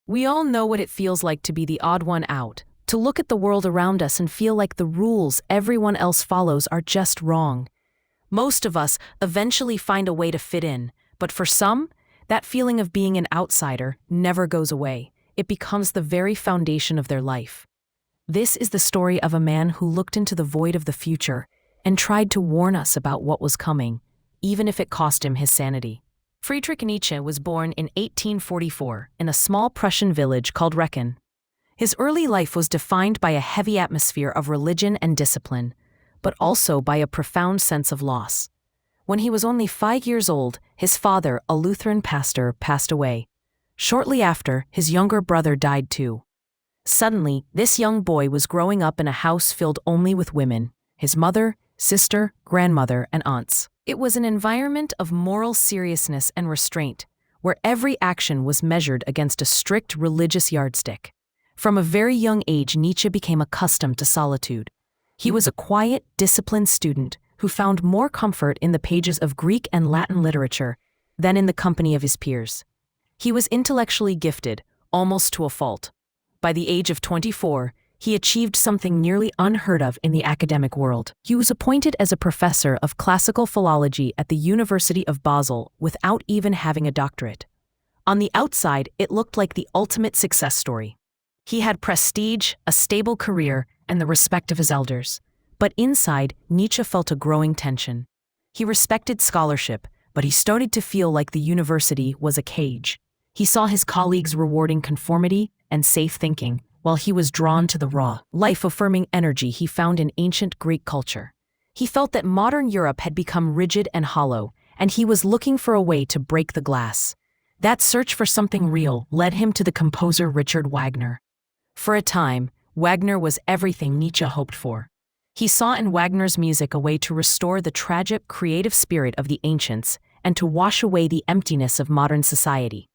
We all know what it feels like to be the odd one out, to look at the world around us and feel like the rules everyone else follows are just wrong. Most of us eventually find a way to fit in, but for some, that feeling of being an outsider never goes away. It becomes the very foundation of their life. This is the story of a man who looked into the void of the future and tried to warn us about what was coming, even if it cost him his sanity. Friedrich Nietzsche was born in 1844 in a small Prussian village called Rejection. His early life was defined by a heavy atmosphere of religion and discipline, but also by a profound sense of loss. When he was only 5 years old, his father, a Lutheran pastor, passed away. Shortly after, his younger brother died too. Suddenly, this young boy was growing up in a house filled only with women: his mother, sister, grandmother, and aunts. It was an environment of moral seriousness and restraint, where every action was measured against a strict religious yardstick. From a very young age, Nietzsche became accustomed to solitude. He was a quiet, disciplined student who found more comfort in the pages of Greek and Latin literature than in the company of his peers. He was intellectually gifted, almost to a fault. By the age of 24, he achieved something nearly unheard of in the academic world. He was appointed as a professor of classical philology at the University of Basel without even having a doctorate. On the outside, it looked like the ultimate success story. He had prestige, a stable career, and the respect of his elders. But inside, Nietzsche felt a growing tension. He respected scholarship, but he started to feel like the university was a cage. He saw his colleagues rewarding conformity and safe thinking, while he was drawn to the raw, life-affirming energy he found in ancient Greek culture. He felt that modern Europe had become rigid and hollow, and he was looking for a way to break the glass. That search for something real led him to the composer Richard Wagner. For a time, Wagner was everything Nietzsche hoped for. He saw in Wagner's music a way to restore the tragic, creative spirit of the ancients and to wash away the emptiness of modern society.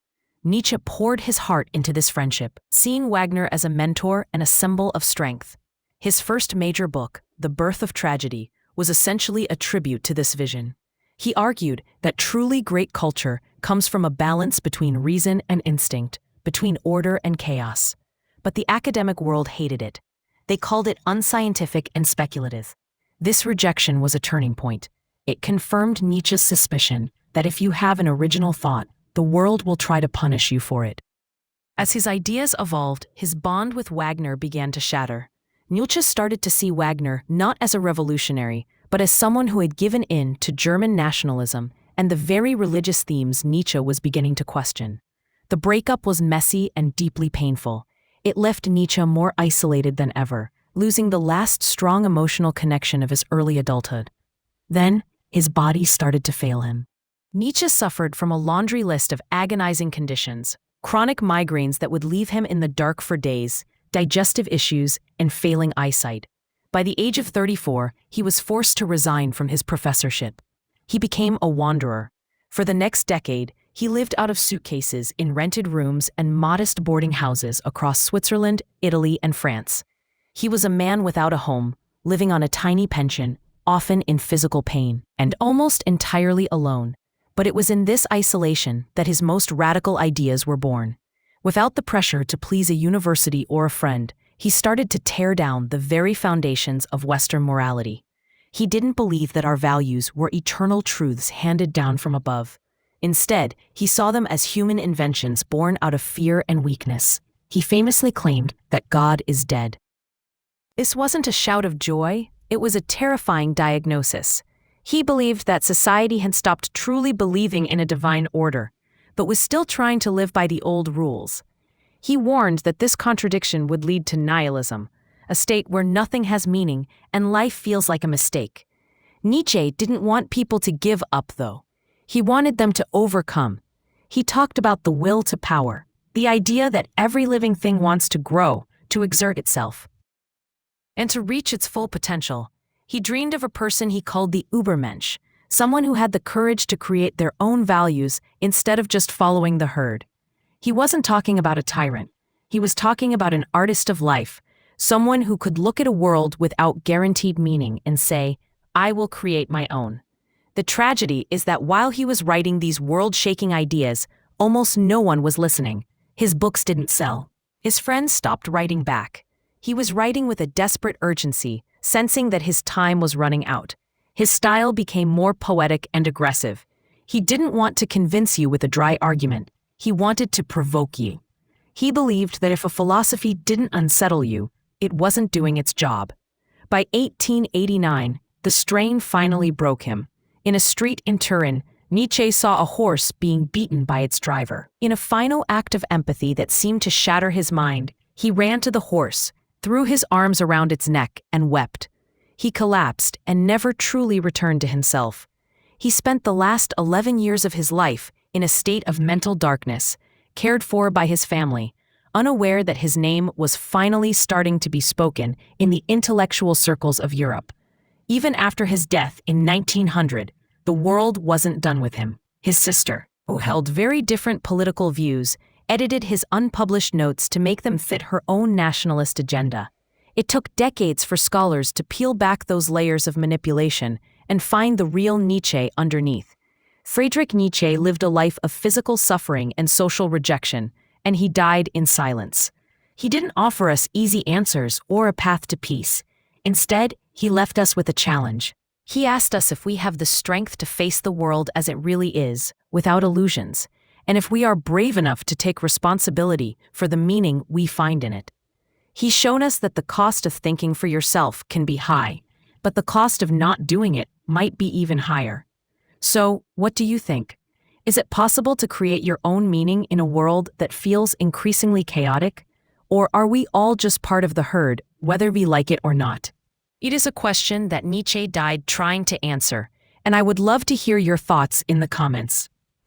Nietzsche poured his heart into this friendship, seeing Wagner as a mentor and a symbol of strength. His first major book, The Birth of Tragedy, was essentially a tribute to this vision. He argued that truly great culture comes from a balance between reason and instinct, between order and chaos. But the academic world hated it. They called it unscientific and speculative. This rejection was a turning point. It confirmed Nietzsche's suspicion that if you have an original thought, the world will try to punish you for it. As his ideas evolved, his bond with Wagner began to shatter. Nietzsche started to see Wagner not as a revolutionary, but as someone who had given in to German nationalism and the very religious themes Nietzsche was beginning to question. The breakup was messy and deeply painful. It left Nietzsche more isolated than ever, losing the last strong emotional connection of his early adulthood. Then, his body started to fail him. Nietzsche suffered from a laundry list of agonizing conditions: chronic migraines that would leave him in the dark for days, digestive issues, and failing eyesight. By the age of 34, he was forced to resign from his professorship. He became a wanderer. For the next decade, he lived out of suitcases in rented rooms and modest boarding houses across Switzerland, Italy, and France. He was a man without a home, living on a tiny pension, often in physical pain, and almost entirely alone. But it was in this isolation that his most radical ideas were born. Without the pressure to please a university or a friend, he started to tear down the very foundations of Western morality. He didn't believe that our values were eternal truths handed down from above. Instead, he saw them as human inventions born out of fear and weakness. He famously claimed that God is dead. This wasn't a shout of joy, it was a terrifying diagnosis. He believed that society had stopped truly believing in a divine order, but was still trying to live by the old rules. He warned that this contradiction would lead to nihilism, a state where nothing has meaning and life feels like a mistake. Nietzsche didn't want people to give up, though. He wanted them to overcome. He talked about the will to power, the idea that every living thing wants to grow, to exert itself, and to reach its full potential. He dreamed of a person he called the Übermensch, someone who had the courage to create their own values instead of just following the herd. He wasn't talking about a tyrant. He was talking about an artist of life, someone who could look at a world without guaranteed meaning and say, "I will create my own." The tragedy is that while he was writing these world-shaking ideas, almost no one was listening. His books didn't sell. His friends stopped writing back. He was writing with a desperate urgency, sensing that his time was running out. His style became more poetic and aggressive. He didn't want to convince you with a dry argument. He wanted to provoke you. He believed that if a philosophy didn't unsettle you, it wasn't doing its job. By 1889, the strain finally broke him. In a street in Turin, Nietzsche saw a horse being beaten by its driver. In a final act of empathy that seemed to shatter his mind, he ran to the horse, threw his arms around its neck, and wept. He collapsed and never truly returned to himself. He spent the last 11 years of his life in a state of mental darkness, cared for by his family, unaware that his name was finally starting to be spoken in the intellectual circles of Europe. Even after his death in 1900, the world wasn't done with him. His sister, who held very different political views, edited his unpublished notes to make them fit her own nationalist agenda. It took decades for scholars to peel back those layers of manipulation and find the real Nietzsche underneath. Friedrich Nietzsche lived a life of physical suffering and social rejection, and he died in silence. He didn't offer us easy answers or a path to peace. Instead, he left us with a challenge. He asked us if we have the strength to face the world as it really is, without illusions, and if we are brave enough to take responsibility for the meaning we find in it. He's shown us that the cost of thinking for yourself can be high, but the cost of not doing it might be even higher. So, what do you think? Is it possible to create your own meaning in a world that feels increasingly chaotic? Or are we all just part of the herd, whether we like it or not? It is a question that Nietzsche died trying to answer, and I would love to hear your thoughts in the comments.